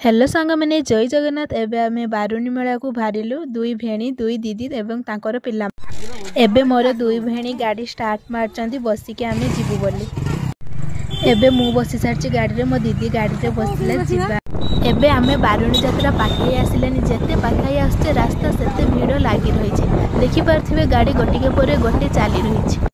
Hello सांग मैंने जय जगन्नाथ। एबे आमे बारुणी मेला को बाहरिलु दुई भेणी दुई दीदी एवं तांकर पिला। एबे मोर दुई भेणी गाड़ी स्टार्ट मारचंती बसिके आमे जीवु बोली। एबे मु बसी सारची गाड़ी रे, मो दीदी गाड़ी रे बसले जीवा। एबे आमे बारुणी यात्रा पाखे आसिलानी। जेते पाखे आसचे रास्ता सेते भीड़ लागी रहिছে। देखि पारथिबे गाड़ी गोटिके परे गोटे चाली रहिছে।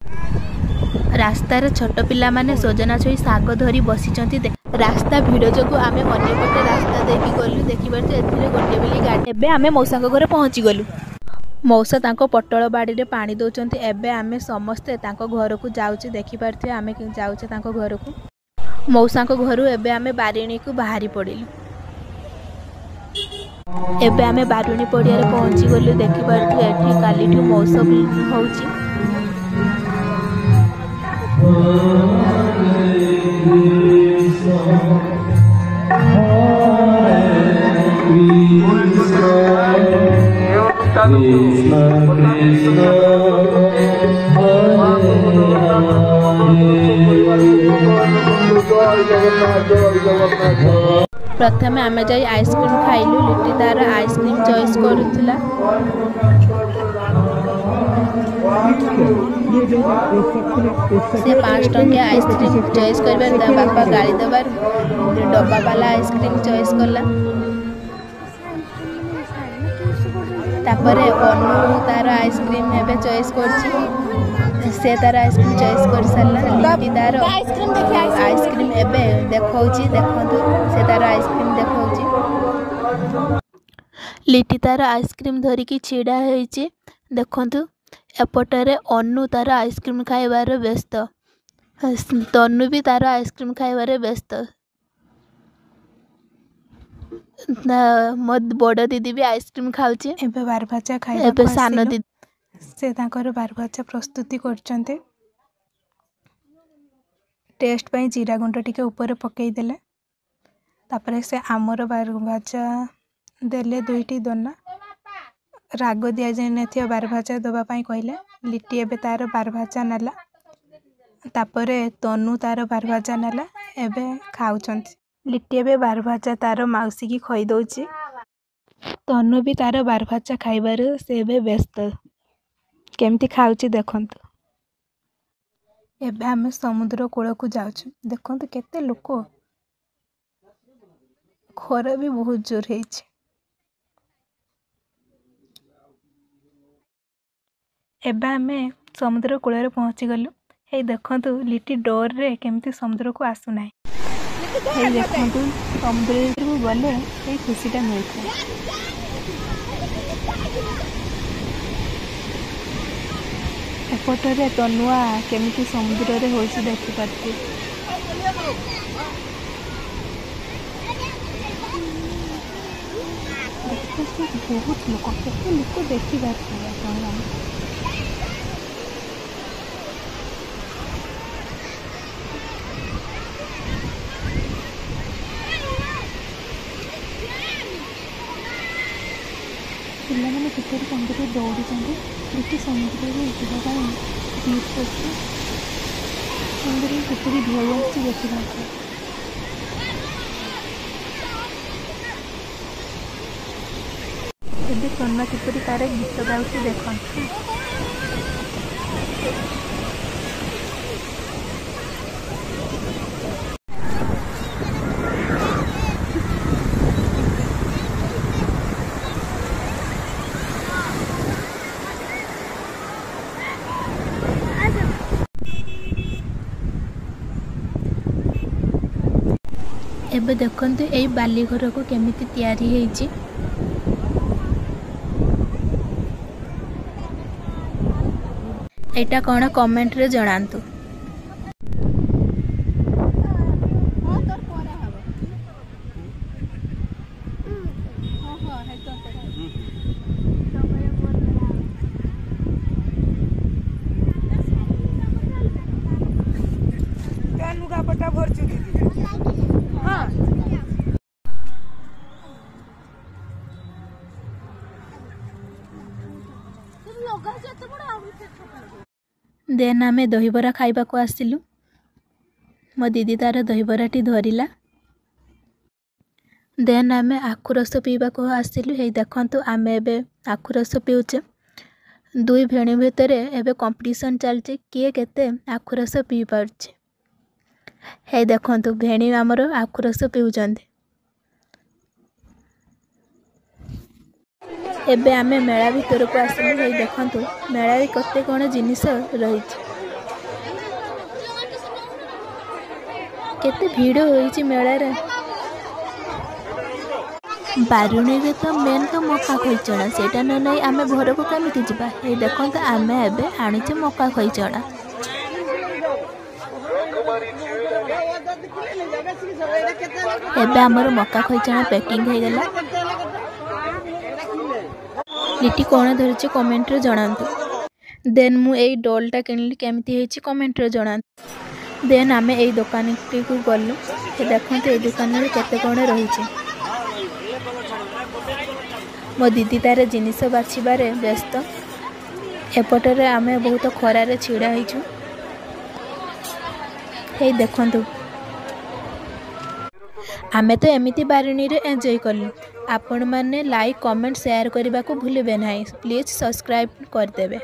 रास्तार छोट पिला माने सोजना छुई साग धरी बसिचंती। रास्ता भीड़ जो आमे अन्य पटे रास्ता देकी गलु। देखि पारथे एथिरे गोटे बेली गाड़ी। एबे आमे मौसा घरे पहुंची गलु। मौसा तांको पटल बाड़ी रे पानी दउचंती। एबे आमे समस्ते तांको घर को जाउची। देखि पारथे आमे जाउचे तांको घर को। मौसा को घरु एबे आमे बारिणी को बाहरी पड़िलु। एबे आमे बारुणी पड़िया रे पहुंची गलु। देखि पारथे एठी कालीठू मौसम होउची। प्रथमे आमे जाई आइसक्रीम खाइलु। लिट्टी तार आइसक्रीम चॉइस करूथला। से 5 टंकिया आइसक्रीम चॉइस करबार ता बापा गाड़ी देबार डब्बा वाला आइसक्रीम चॉइस करला। तापरे अनु तार आइसक्रीम एबे चॉइस करची। से तार आइसक्रीम चॉइस कर सारला। लिट्टी तार आइसक्रीम एबे देखौची। देखंतु से तार आइसक्रीम देखौची। लिट्टी तार आइसक्रीम धरी की छिड़ा होईची। देखंतु एपटरे अनु तार आइसक्रीम खाइबार व्यस्त। तनु भी तार आइसक्रीम खाइबार व्यस्त। मो बड़ दीदी भी आइसक्रीम खाउची। एबे बारभाजा खाइबा एबे सानो दीदी से तांकर बारभाजा प्रस्तुति करचंते। टेस्ट पई जीरा गुंड टिके ऊपर पकई देले। तापरे से आमर बारभाजा देले दुईटी दोना। राग दिया जाय नथिया बारभाजा दबा पई कहले। लिट्टी एबे तार बारभाजा नेला। तापरे तनु तार बारभाजा नेला। एबे खाउचंती। लिट्टी एबे बारभाजा तार माउसी की खई दउची। तनु भी तार बारभाजा खाइबार से एबे व्यस्त। केमती खाउची देखंतु। एबे आमे समुद्र कूल को जाउछु। देखंतु केते लोक। खरा भी बहुत जोर हेछि। एबे आमे समुद्र कूल रे पहुंची गलु। हे देखंतु लिट्टी डोर रे केमती समुद्र को आसु नाही। हे देखंतु समुद्र को गले हे खुशीटा मिलथे। एपटरे तनुआ केमती समुद्र रे होइछि देखि पारथि। बहुत लोक केते लोक देखि पारथि। पिला माने कितर समुद्र दौड़ी चंदे। लिट्टी समुद्र रे जीवा पाई जीत करछि। समुद्र रे कितरी ढेउ आछि देखि पारथि। एबे कन्ना किपरि तारे गीत गाउछि देखंतु। एबे देखंतु एई बाली घर को केमिति तयारी हेछि। एटा कोन कमेंट रे जणांतु। लुगा पट्टा भरछु दीदी। हां देन आमे दहीबरा खाइबा को आसिलु। मो दीदी तार दहीबराटी धरिला। देन आमे आखु रस पीवा को आसिलु। हे देखंतु आमे एबे आखु रस पिउचे। दुई भेणी भितर एबे कंपटीशन चलचे किए केते आखु रस पी पारछे। हे देखंतु भेणी हमर आखु रस पिउचंती। एबे आमे मेला भितर को आसिलु। हे देखंतु मेला रे कते कोन जिनिस रहिछ। केते भीड़ होईची मेला रे। बारुणी रे तो मेन तो मक्का खोईचणा सेटा न नहीं आमे घर को केमिति जिबा। हे देखंतु आमे एबे आनिचे मक्का खोईचणा। एबे हमर मक्का खोईचणा पैकिंग हे गेला। लिटी कोण धरिचे कमेंट रे जणांतु। देन मु एई डॉलटा किनली केमिति हेची कमेंट रे जणांतु। देन आमे एई दुकान को गलु। हे देखंतु एई दुकान रे केते कोण रहिचे। मो दीदी तार जिनिस बाछिबारे व्यस्त। एपटरे आमे बहुत खरारे छिड़ा होइछु। हे देखंतु आमे तो एमिति बारुणी रे एंजॉय करलु। आपण माने लाइक कमेंट शेयर करबा को भूलिबे नाही। प्लीज सब्सक्राइब कर देबे।